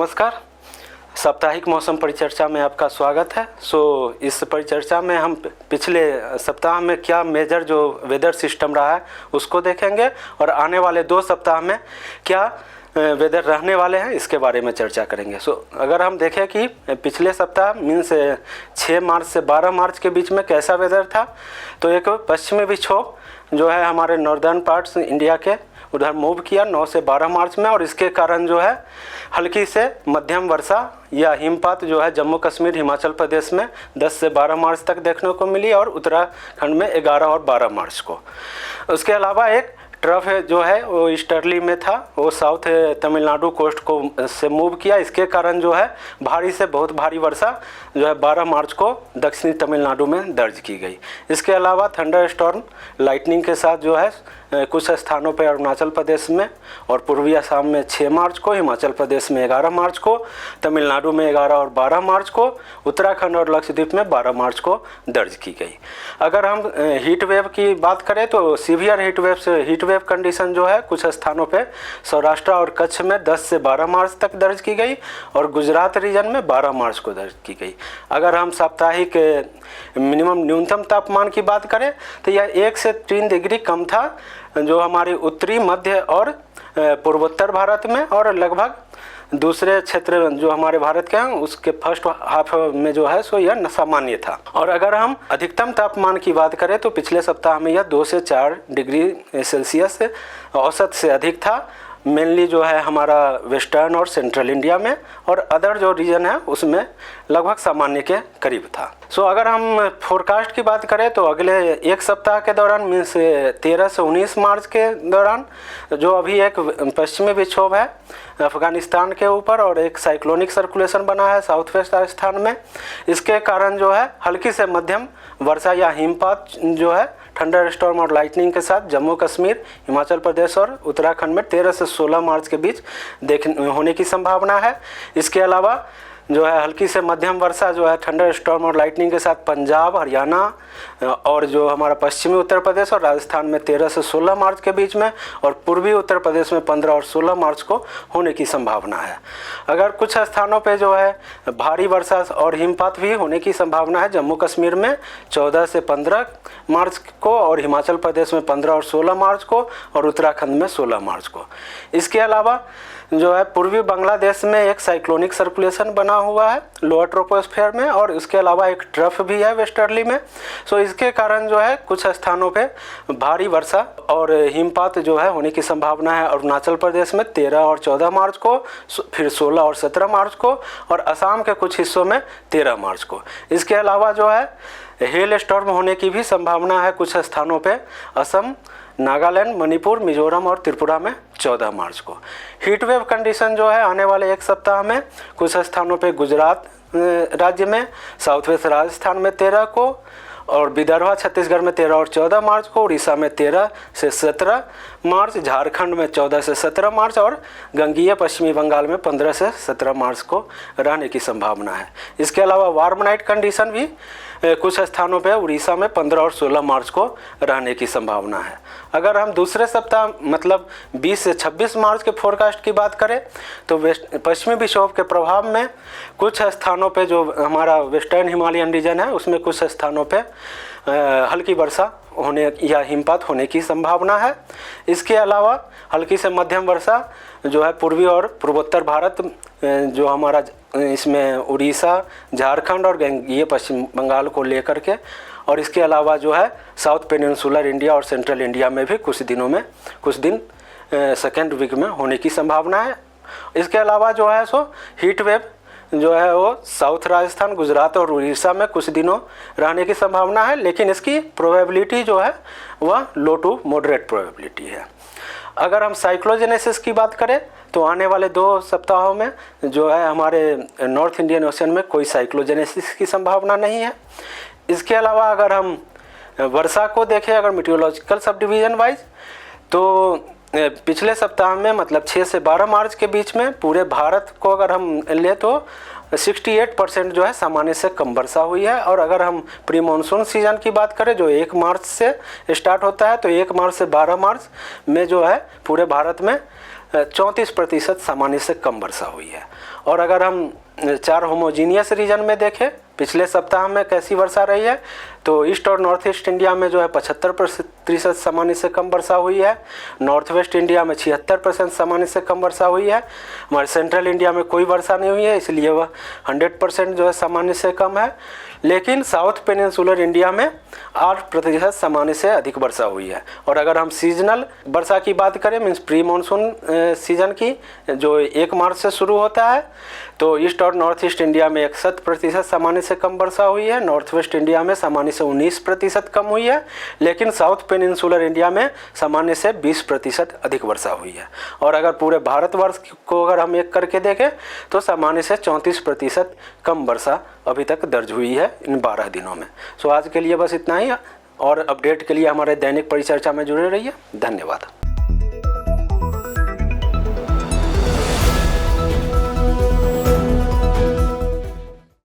नमस्कार। साप्ताहिक मौसम परिचर्चा में आपका स्वागत है। इस परिचर्चा में हम पिछले सप्ताह में क्या मेजर जो वेदर सिस्टम रहा है उसको देखेंगे और आने वाले 2 सप्ताह में क्या वेदर रहने वाले हैं इसके बारे में चर्चा करेंगे। अगर हम देखें कि पिछले सप्ताह मीन्स 6 मार्च से 12 मार्च के बीच में कैसा वेदर था, तो एक पश्चिमी विक्षोभ जो है हमारे नॉर्दर्न पार्ट्स इंडिया के उधर मूव किया 9 से 12 मार्च में, और इसके कारण जो है हल्की से मध्यम वर्षा या हिमपात जो है जम्मू कश्मीर हिमाचल प्रदेश में 10 से 12 मार्च तक देखने को मिली और उत्तराखंड में 11 और 12 मार्च को। उसके अलावा एक ट्रफ जो है वो ईस्टर्ली में था, वो साउथ तमिलनाडु कोस्ट को से मूव किया। इसके कारण जो है भारी से बहुत भारी वर्षा जो है 12 मार्च को दक्षिणी तमिलनाडु में दर्ज की गई। इसके अलावा थंडर स्टॉर्म लाइटनिंग के साथ जो है कुछ स्थानों पर अरुणाचल प्रदेश में और पूर्वी असम में 6 मार्च को, हिमाचल प्रदेश में 11 मार्च को, तमिलनाडु में 11 और 12 मार्च को, उत्तराखंड और लक्षद्वीप में 12 मार्च को दर्ज की गई। अगर हम हीट वेव की बात करें तो सीवियर हीट वेव कंडीशन जो है कुछ स्थानों पे सौराष्ट्र और कच्छ में 10 से 12 मार्च तक दर्ज की गई और गुजरात रीजन में 12 मार्च को दर्ज की गई। अगर हम साप्ताहिक मिनिमम न्यूनतम तापमान की बात करें तो यह 1 से 3 डिग्री कम था जो हमारी उत्तरी मध्य और पूर्वोत्तर भारत में, और लगभग दूसरे क्षेत्र जो हमारे भारत के हैं उसके फर्स्ट हाफ में जो है सो यह सामान्य था। और अगर हम अधिकतम तापमान की बात करें तो पिछले सप्ताह में यह 2 से 4 डिग्री सेल्सियस औसत से अधिक था, मेनली जो है हमारा वेस्टर्न और सेंट्रल इंडिया में, और अदर जो रीजन है उसमें लगभग सामान्य के करीब था। अगर हम फोरकास्ट की बात करें तो अगले एक सप्ताह के दौरान मीन्स 13 से 19 मार्च के दौरान जो अभी एक पश्चिमी विक्षोभ है अफगानिस्तान के ऊपर और एक साइक्लोनिक सर्कुलेशन बना है साउथ वेस्ट राजस्थान में, इसके कारण जो है हल्की से मध्यम वर्षा या हिमपात जो है थंडर स्टॉर्म और लाइटनिंग के साथ जम्मू कश्मीर, हिमाचल प्रदेश और उत्तराखंड में 13 से 16 मार्च के बीच होने की संभावना है। इसके अलावा जो है हल्की से मध्यम वर्षा जो है थंडर स्टॉर्म और लाइटनिंग के साथ पंजाब, हरियाणा और जो हमारा पश्चिमी उत्तर प्रदेश और राजस्थान में 13 से 16 मार्च के बीच में, और पूर्वी उत्तर प्रदेश में 15 और 16 मार्च को होने की संभावना है। अगर कुछ स्थानों पे जो है भारी वर्षा और हिमपात भी होने की संभावना है जम्मू कश्मीर में 14 से 15 मार्च को, और हिमाचल प्रदेश में 15 और 16 मार्च को, और उत्तराखंड में 16 मार्च को। इसके अलावा जो है पूर्वी बांग्लादेश में एक साइक्लोनिक सर्कुलेशन बना हुआ है लोअर ट्रोपोस्फेयर में, और इसके अलावा एक ट्रफ भी है वेस्टर्ली में। इसके कारण जो है कुछ स्थानों पे भारी वर्षा और हिमपात जो है होने की संभावना है अरुणाचल प्रदेश में 13 और 14 मार्च को, फिर 16 और 17 मार्च को, और असम के कुछ हिस्सों में 13 मार्च को। इसके अलावा जो है हेल स्टॉर्म होने की भी संभावना है कुछ स्थानों पे असम, नागालैंड, मणिपुर, मिजोरम और त्रिपुरा में 14 मार्च को। हीट वेव कंडीशन जो है आने वाले एक सप्ताह में कुछ स्थानों पे गुजरात राज्य में, साउथ वेस्ट राजस्थान में 13 को, और विदर्भ छत्तीसगढ़ में 13 और 14 मार्च को, उड़ीसा में 13 से 17 मार्च, झारखंड में 14 से 17 मार्च, और गंगीय पश्चिमी बंगाल में 15 से 17 मार्च को रहने की संभावना है। इसके अलावा वार्म नाइट कंडीशन भी कुछ स्थानों पे उड़ीसा में 15 और 16 मार्च को रहने की संभावना है। अगर हम दूसरे सप्ताह मतलब 20 से 26 मार्च के फोरकास्ट की बात करें तो पश्चिमी विक्षोभ के प्रभाव में कुछ स्थानों पे जो हमारा वेस्टर्न हिमालयन रीजन है उसमें कुछ स्थानों पे हल्की वर्षा होने या हिमपात होने की संभावना है। इसके अलावा हल्की से मध्यम वर्षा जो है पूर्वी और पूर्वोत्तर भारत जो हमारा इसमें उड़ीसा, झारखंड और गंगीय पश्चिम बंगाल को लेकर के, और इसके अलावा जो है साउथ पेनिनसुलर इंडिया और सेंट्रल इंडिया में भी कुछ दिन सेकेंड वीक में होने की संभावना है। इसके अलावा जो है हीट वेव जो है वो साउथ राजस्थान, गुजरात और उड़ीसा में कुछ दिनों रहने की संभावना है, लेकिन इसकी प्रोबेबिलिटी जो है वह लो टू मॉडरेट प्रोबेबिलिटी है। अगर हम साइक्लोजेनेसिस की बात करें तो आने वाले 2 सप्ताहों में जो है हमारे नॉर्थ इंडियन ओशन में कोई साइक्लोजेनेसिस की संभावना नहीं है। इसके अलावा अगर हम वर्षा को देखें अगर मीटियोलॉजिकल सब डिवीज़न वाइज तो पिछले सप्ताह में मतलब 6 से 12 मार्च के बीच में पूरे भारत को अगर हम ले तो 68% जो है सामान्य से कम वर्षा हुई है। और अगर हम प्री मानसून सीजन की बात करें जो 1 मार्च से स्टार्ट होता है तो 1 मार्च से 12 मार्च में जो है पूरे भारत में 34% सामान्य से कम वर्षा हुई है। और अगर हम 4 होमोजीनियस रीजन में देखें पिछले सप्ताह में कैसी वर्षा रही है, तो ईस्ट और नॉर्थ ईस्ट इंडिया में जो है 75% सामान्य से कम वर्षा हुई है। नॉर्थ वेस्ट इंडिया में 76% सामान्य से कम वर्षा हुई है। हमारे सेंट्रल इंडिया में कोई वर्षा नहीं हुई है, इसलिए वह 100% जो है सामान्य से कम है। लेकिन साउथ पेनिनसुलर इंडिया में 8% सामान्य से अधिक वर्षा हुई है। और अगर हम सीजनल वर्षा की बात करें, मीन्स प्री मानसून सीजन की, जो 1 मार्च से शुरू होता है, तो ईस्ट और नॉर्थ ईस्ट इंडिया में 61% सामान्य से कम वर्षा हुई है। नॉर्थ वेस्ट इंडिया में सामान्य से 19% कम हुई है। लेकिन साउथ पेनिनसुलर इंडिया में सामान्य से 20% अधिक वर्षा हुई है। और अगर पूरे भारतवर्ष को अगर हम एक करके देखें तो सामान्य से 34% कम वर्षा अभी तक दर्ज हुई है इन 12 दिनों में। सो आज के लिए बस इतना ही, और अपडेट के लिए हमारे दैनिक परिचर्चा में जुड़े रहिए। धन्यवाद।